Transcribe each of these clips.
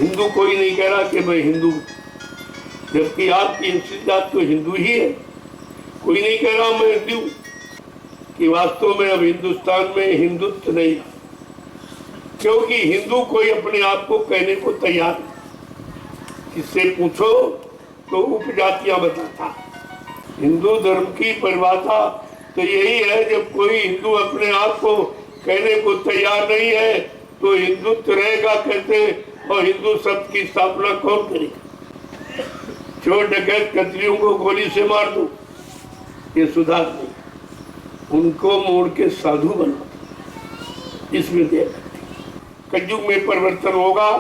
हिंदू कोई नहीं कह रहा कि मैं हिंदू, जबकि आपकी असली जात तो हिंदू ही है। कोई नहीं कह रहा मैं हिंदू, कि वास्तव में अब हिंदुस्तान में हिंदुत्व नहीं, क्योंकि हिंदू कोई अपने आप को कहने को तैयार नहीं। किससे पूछो तो उपजातियां बताता। हिंदू धर्म की परिभाषा तो यही है, जब कोई हिंदू अपने आप को कहने को तैयार नहीं है तो हिंदुत्व रहेगा कैसे और हिंदू शब्द की स्थापना कौन करेगा? चोर डकैत कतरियों को गोली से मार दो, ये सुधार नहीं, उनको मोड़ के साधु बना, इसमें देर। कलयुग में परिवर्तन होगा,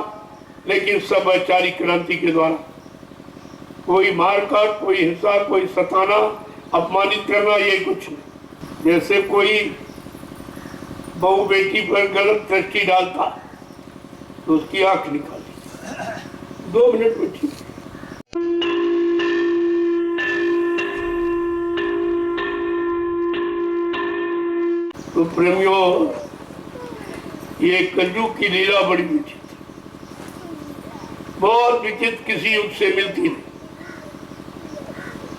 लेकिन सब वैचारिक क्रांति के द्वारा। कोई मारकाट, कोई हिंसा, कोई सताना, अपमानित करना, ये कुछ नहीं। जैसे कोई बहू बेटी पर गलत दृष्टि डालता तो उसकी आंख निकाली। 2 मिनट में ठीक। तो प्रेमियों, ये कलयुग की लीला बड़ी विचित्र, बहुत विचित्र, किसी युग से मिलती नहीं।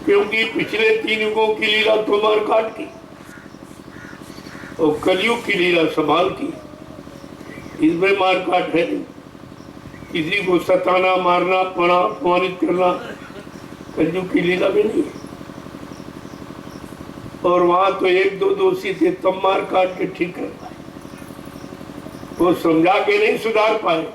क्योंकि पिछले 3 युगों की लीला तो मारकाट की, और कलयुग की लीला संभाल की। इसमें मारकाट है नहीं, किसी को सताना, मारना, पड़ा, अपमानित करना कलयुग की लीला में नहीं है। और वहां तो 1-2 दोषी थे, तब मार काट के ठीक कर पाए, वो समझा के नहीं सुधार पाए।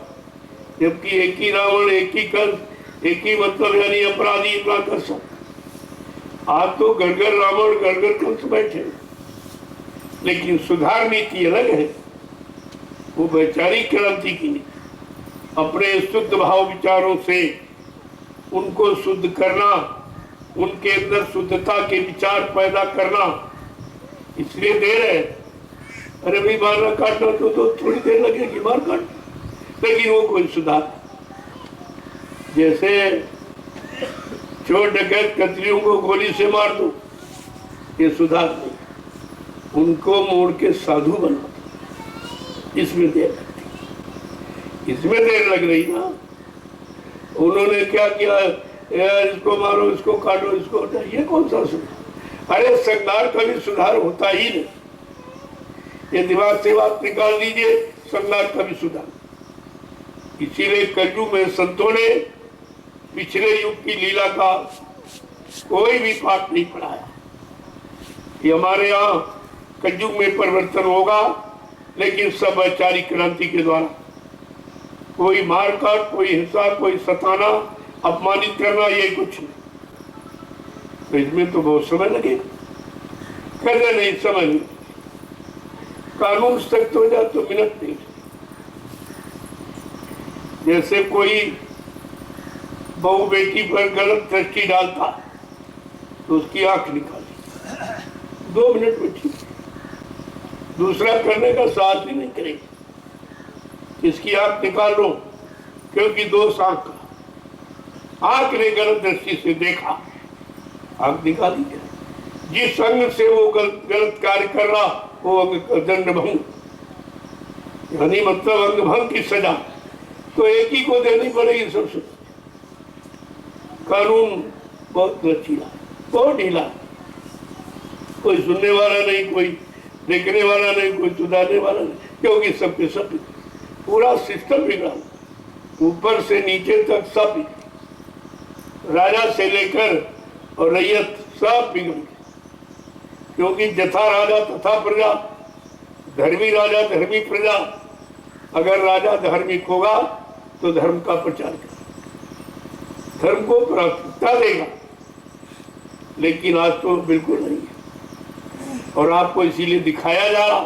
जबकि एक ही रावण, एक ही कंस, एक ही मतलब यानी अपराधी इतना कर सकता। आज तो घर घर रावण, घर घर कंस बैठे, लेकिन सुधार नीति अलग है। वो वैचारिक क्रांति की नीति, अपने शुद्ध भाव विचारों से उनको शुद्ध करना, उनके अंदर शुद्धता के विचार पैदा करना, इसलिए देर है। अरे भाई मारना काटना तो थोड़ी देर लगेगी, मार काट, लेकिन वो कोई सुधार। जैसे चोर डकैत कतरियों को गोली से मार दो, ये सुधार नहीं, उनको मोड़ के साधु बना दो, इसमें देर लगती। इसमें देर लग रही ना। उन्होंने क्या किया, यार इसको मारो, इसको काटो, इसको हटाओ, ये कौन सा सुधार? अरे संघार कभी सुधार होता ही नहीं। ये दिमाग से बात निकाल दीजिए, संघार कभी सुधार। इसीलिए कलयुग में संतों ने पिछले युग की लीला का कोई भी पाठ नहीं पढ़ाया कि हमारे यहाँ कलयुग में परिवर्तन होगा, लेकिन सब वैचारिक क्रांति के द्वारा। कोई मारकाट, कोई हिंसा, कोई सताना, अपमानित करना, ये कुछ नहीं। तो इसमें तो बहुत समय लगेगा, करने नहीं, समय नहीं। कानून सख्त हो जाए तो मिनट नहीं। जैसे कोई बहू बेटी पर गलत दृष्टि डालता तो उसकी आंख निकाली, 2 मिनट में ठीक। दूसरा करने का साहस ही नहीं करेगी, इसकी आंख निकाल लो, क्योंकि दोष आंख का। आंख ने गलत दृष्टि से देखा, आंख निकाली। जिस अंग से वो गलत कार्य कर रहा, वो अंग दंड भंग, यानी मतलब अंग भंग की सजा तो एक ही को देनी पड़ेगी। सबसे कानून बहुत लचीला, बहुत ढीला, कोई सुनने वाला नहीं, कोई देखने वाला नहीं, कोई सुधारने वाला नहीं, क्योंकि सबके सब पूरा सिस्टम बिगड़ा, ऊपर से नीचे तक सब, राजा से लेकर और रैयत सब बिगड़ गए। क्योंकि जथा राजा तथा प्रजा, धर्मी राजा धर्मी प्रजा। अगर राजा धार्मिक होगा तो धर्म का प्रचार करेगा, धर्म को प्राथमिकता देगा, लेकिन आज तो बिल्कुल नहीं है। और आपको इसीलिए दिखाया जा रहा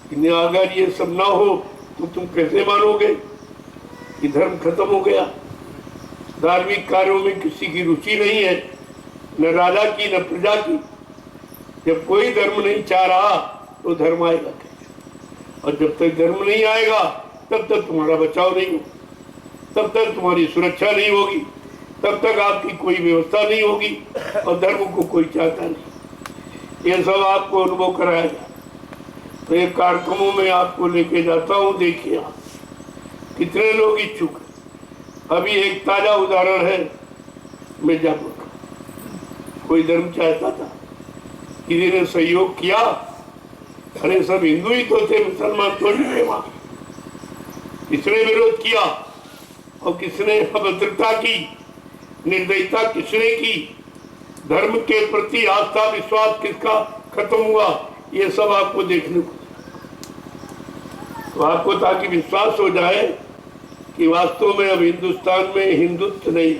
कि अगर ये सब ना हो तो तुम कैसे मानोगे कि धर्म खत्म हो गया। धार्मिक कार्यों में किसी की रुचि नहीं है, न राजा की न प्रजा की। जब कोई धर्म नहीं चाह रहा तो धर्म आएगा, और जब तक धर्म नहीं आएगा तब तक तुम्हारा बचाव नहीं होगा, तब तक तुम्हारी सुरक्षा नहीं होगी, तब तक आपकी कोई व्यवस्था नहीं होगी, और धर्म को कोई चाहता नहीं। ये सब आपको अनुभव कराया जाए। तो ये कार्यक्रमों में आपको लेके जाता हूँ। देखिए कितने लोग इच्छुक। अभी एक ताजा उदाहरण है मिर्जापुर का। कोई धर्म चाहता था, किसी ने सहयोग किया, अरे सब हिंदू ही तो थे, मुसलमान थोड़ी थे वहां। किसने विरोध किया और किसने अभद्रता की, निर्दयता किसने की, धर्म के प्रति आस्था विश्वास किसका खत्म हुआ, ये सब आपको देखने को। तो आपको ताकि विश्वास हो जाए कि वास्तव में अब हिंदुस्तान में हिंदुत्व नहीं,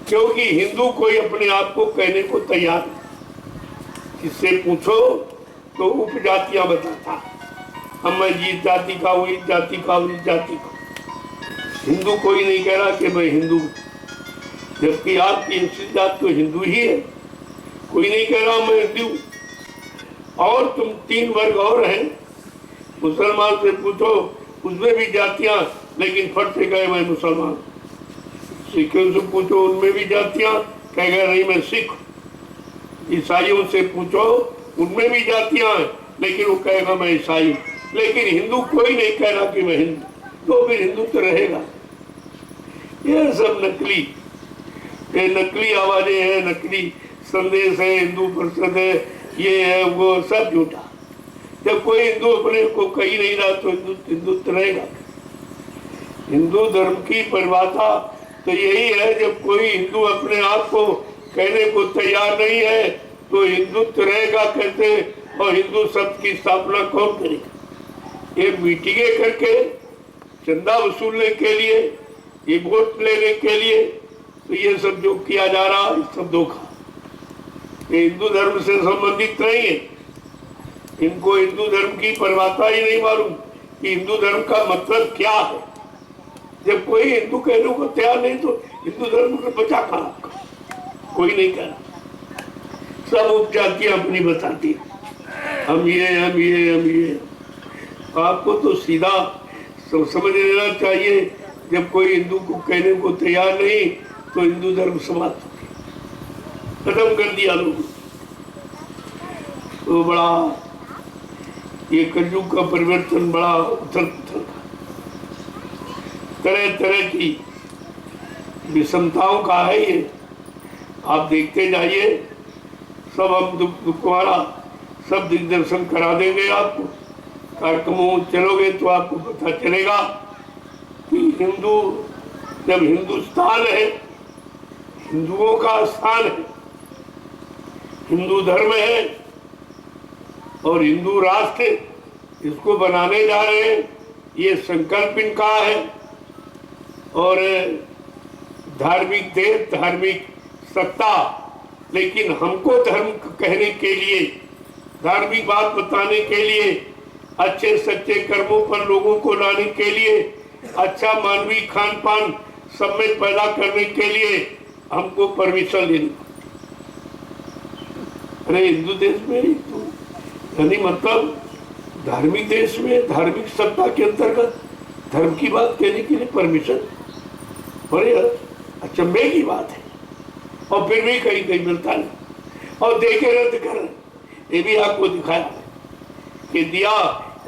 क्योंकि हिंदू कोई अपने आप को कहने को तैयार नहीं। किससे पूछो तो उपजातियां बताता, अब मैं इस जाति का हूँ, इस जाति का हूँ, इस जाति का। हिंदू कोई नहीं कह रहा कि मैं हिंदू, जबकि आपकी हिंसी जात तो हिंदू ही है। कोई नहीं कह रहा मैं हिंदू। और तुम 3 वर्ग और हैं, मुसलमान से पूछो उसमें भी जातियां, लेकिन फट से कहे मैं मुसलमान। सिखों से पूछो उनमें भी जातियां, कहेगा नहीं मैं सिख। ईसाइयों से पूछो उनमें भी जातियां हैं, लेकिन वो कहेगा मैं ईसाई। लेकिन हिंदू कोई नहीं कह रहा कि मैं हिंदू, तो फिर हिंदू तो रहेगा। ये सब नकली, ये नकली आवाजें हैं, नकली संदेश है, हिंदू परिषद है, ये है वो सब झूठा। जब कोई हिंदू अपने को कही नहीं रहा तो हिंदुत्व रहेगा। हिंदू धर्म की परिभाषा तो यही है, जब कोई हिंदू अपने आप को कहने को तैयार नहीं है तो हिंदुत्व रहेगा कैसे, और हिंदू शब्द की स्थापना कौन करेगा। ये मीटिंगें करके चंदा वसूलने के लिए, ये वोट लेने के लिए, तो ये सब जो किया जा रहा है सब धोखा। ये हिंदू धर्म से संबंधित नहीं है। इनको हिंदू धर्म की परिभाषा ही नहीं मालूम कि हिंदू धर्म का मतलब क्या है। जब कोई हिंदू कहने को तैयार नहीं तो हिंदू धर्म को बचा कहाँ आपका, कोई नहीं कह रहा। सब उपजातियां अपनी बताती, हम ये हम ये हम ये। आपको तो सीधा समझ लेना चाहिए, जब कोई हिंदू को कहने को तैयार नहीं तो हिंदू धर्म समाप्त खत्म कर दिया लोग। तो बड़ा ये कलयुग का परिवर्तन बड़ा उथल पुथल, तरह तरह की विषमताओं का है ये। आप देखते जाइए, सब हम तुम्हारा सब दिग्दर्शन करा देंगे आपको। कार्यक्रमों चलोगे तो आपको पता चलेगा कि हिंदू जब हिंदुस्तान है, हिंदुओं का स्थान है, हिंदू धर्म है और हिंदू राष्ट्र इसको बनाने जा रहे हैं, ये संकल्प इनका है। और धार्मिक देश, धार्मिक सत्ता, लेकिन हमको धर्म कहने के लिए, धार्मिक बात बताने के लिए, अच्छे सच्चे कर्मों पर लोगों को लाने के लिए, अच्छा मानवीय खान पान सब में पैदा करने के लिए हमको परमिशन लेनी। अरे हिंदू देश में तो यानी मतलब धार्मिक देश में धार्मिक सत्ता के अंतर्गत धर्म की बात कहने के लिए परमिशन, बड़े अचंभे की बात है। और फिर भी कहीं कहीं मिलता नहीं, और देखे रद्द कर। ये भी आपको दिखाया कि दिया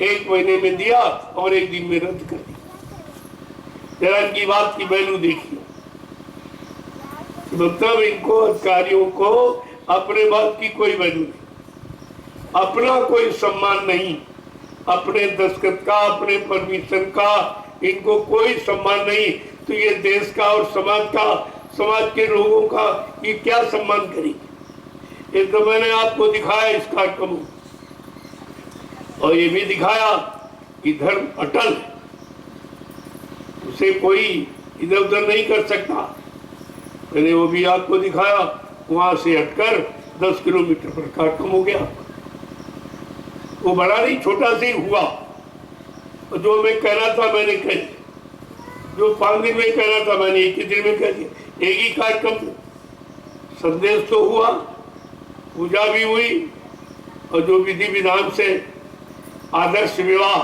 1 महीने में दिया और 1 दिन में रद्द कर दिया। जरा इनकी बात की वैल्यू देखिए। मतलब इनको अधिकारियों को अपने बात की कोई वैल्यू नहीं, अपना कोई सम्मान नहीं, अपने दस्तखत का, अपने परमिशन का इनको कोई सम्मान नहीं। तो ये देश का और समाज का, समाज के लोगों का ये क्या सम्मान करेगी। ये तो मैंने आपको दिखाया इस कार्यक्रम में, और ये भी दिखाया कि धर्म अटल है, उसे कोई इधर उधर नहीं कर सकता। मैंने वो भी आपको दिखाया, वहां से हटकर 10 किलोमीटर पर कार्यक्रम हो गया। वो बड़ा नहीं, छोटा से ही हुआ। और जो मैं कहना था मैंने कह दिया, जो 5 दिन में कहना था मैंने 1 ही दिन में कह दिया। एक ही कार्यक्रम, संदेश तो हुआ, पूजा भी हुई, और जो विधि विधान से आदर्श विवाह,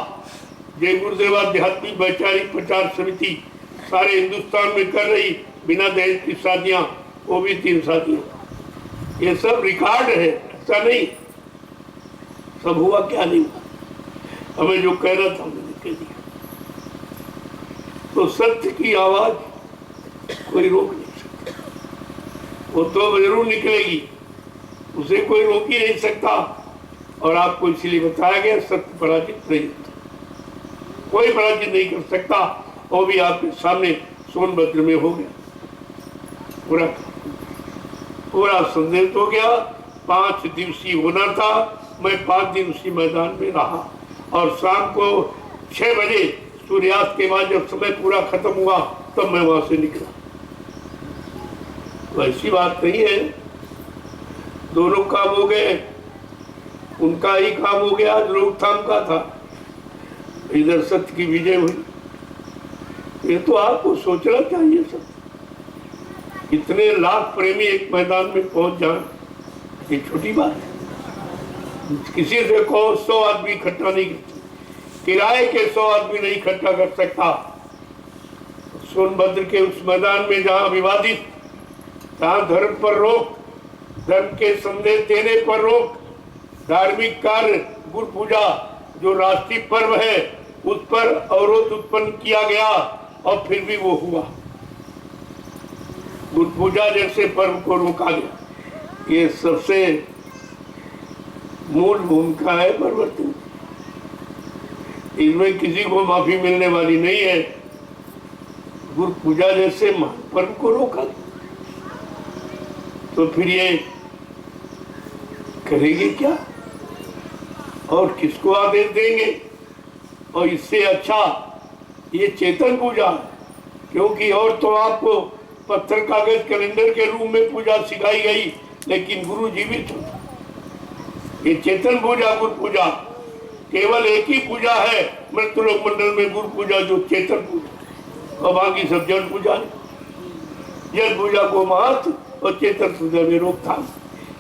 जय गुरुदेव आध्यात्मिक वैचारिक प्रचार समिति सारे हिंदुस्तान में कर रही, बिना दहेज की शादियां, वो भी 3 शादियां। ये सब रिकॉर्ड है, ऐसा नहीं सब हुआ क्या नहीं हुआ। हमें जो कहना था मैंने कह दिया। तो सत्य की आवाज कोई रोक नहीं सकता, वो तो जरूर निकलेगी, उसे कोई रोक ही नहीं सकता। और आपको इसलिए बताया गया सत्य पराजित नहीं होता, कोई पराजित नहीं कर सकता। वो भी आपके सामने सोनभद्र में हो गया, पूरा संदेश हो गया। 5 दिवसीय होना था, मैं 5 दिन उसी मैदान में रहा और शाम को 6 बजे सूर्यास्त के बाद जब समय पूरा खत्म हुआ तब मैं वहां से निकला। तो ऐसी बात नहीं है, दोनों काम हो गए, उनका ही काम हो गया, रोकथाम का था, इधर सत्य की विजय हुई। ये तो आपको सोचना चाहिए। सब इतने लाख प्रेमी एक मैदान में पहुंच जाए, ये छोटी बात है। किसी से कहो 100 आदमी इकट्ठा नहीं, किराए के 100 आदमी नहीं इकट्ठा कर सकता। सोनभद्र के उस मैदान में जहां विवादित, जहां धर्म पर रोक, धर्म के संदेश देने पर रोक, धार्मिक कार्य गुरु पूजा जो राष्ट्रीय पर्व है उस पर अवरोध उत्पन्न किया गया और फिर भी वो हुआ। गुरु पूजा जैसे पर्व को रोका गया। ये सबसे मूल भूमिका है परिवर्तन, इसमें किसी को माफी मिलने वाली नहीं है। गुरु पूजा जैसे पर्व को रोका तो फिर ये करेंगे क्या और किसको आदेश देंगे? और इससे अच्छा ये चेतन पूजा, क्योंकि और तो आपको पत्थर कागज कैलेंडर के रूप में पूजा सिखाई गई, लेकिन गुरु जीवित होता। ये चेतन पूजा, गुरु पूजा केवल एक ही पूजा है मृत्युलोक मंडल में, गुरु पूजा जो चेतन पूजा, और बाकी सब जल पूजा। जल पूजा को महत्व और चेतन पूजा में रोकथाम,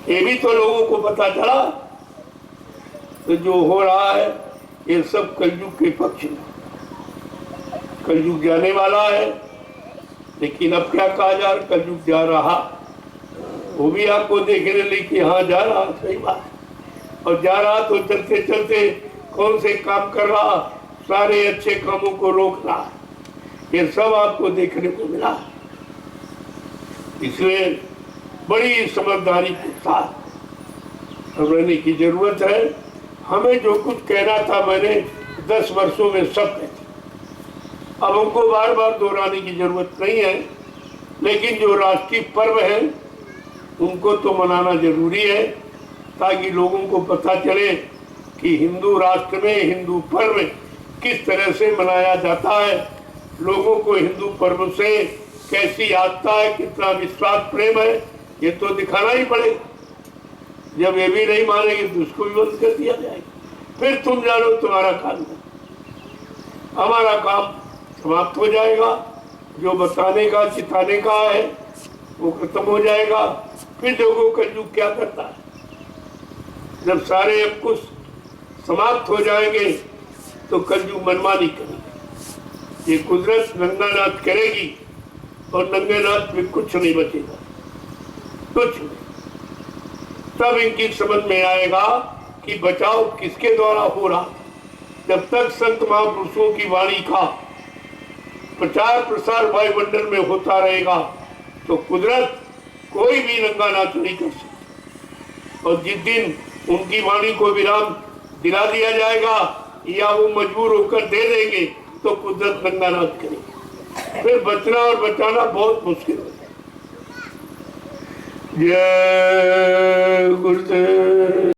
ये भी तो लोगों को पता चला। तो जो हो रहा है ये सब कलयुग के पक्ष में, कलयुग जाने वाला है। लेकिन अब क्या कहा जा रहा, कलयुग जा रहा, वो भी आपको देखने लिए कि हाँ जा रहा, सही बात। और जा रहा तो चलते चलते कौन से काम कर रहा, सारे अच्छे कामों को रोक रहा, ये सब आपको देखने को मिला। इसलिए बड़ी समझदारी के साथ रहने की जरूरत है। हमें जो कुछ कहना था मैंने 10 वर्षों में सब कह दिया, अब हमको बार बार दोहराने की जरूरत नहीं है। लेकिन जो राष्ट्रीय पर्व है उनको तो मनाना जरूरी है, ताकि लोगों को पता चले कि हिंदू राष्ट्र में हिंदू पर्व किस तरह से मनाया जाता है, लोगों को हिंदू पर्व से कैसी आस्था है, कितना विश्वास प्रेम है, ये तो दिखाना ही पड़ेगा। जब ये भी नहीं मानेंगे तो उसको भी बंद कर दिया जाएगा, फिर तुम जानो तुम्हारा काम है, हमारा काम समाप्त हो जाएगा। जो बताने का चिताने का है वो खत्म हो जाएगा। फिर देखो कलयुग क्या करता है, जब सारे अंकुश समाप्त हो जाएंगे तो कलयुग मनमानी करेगी, ये कुदरत नंगा नाच करेगी और नंगे नाच में कुछ नहीं बचेगा, कुछ नहीं। तब इनकी समझ में आएगा कि बचाव किसके द्वारा हो रहा। जब तक संत महापुरुषों की वाणी का प्रचार प्रसार वायुमंडल में होता रहेगा तो कुदरत कोई भी नंगा नाच नहीं कर सकती। और जिस दिन उनकी वाणी को विराम दिला दिया जाएगा या वो मजबूर होकर दे देंगे तो कुदरत नंगा नाच करेगी, फिर बचना और बचाना बहुत मुश्किल हो जाएगा। जय गुरुदेव।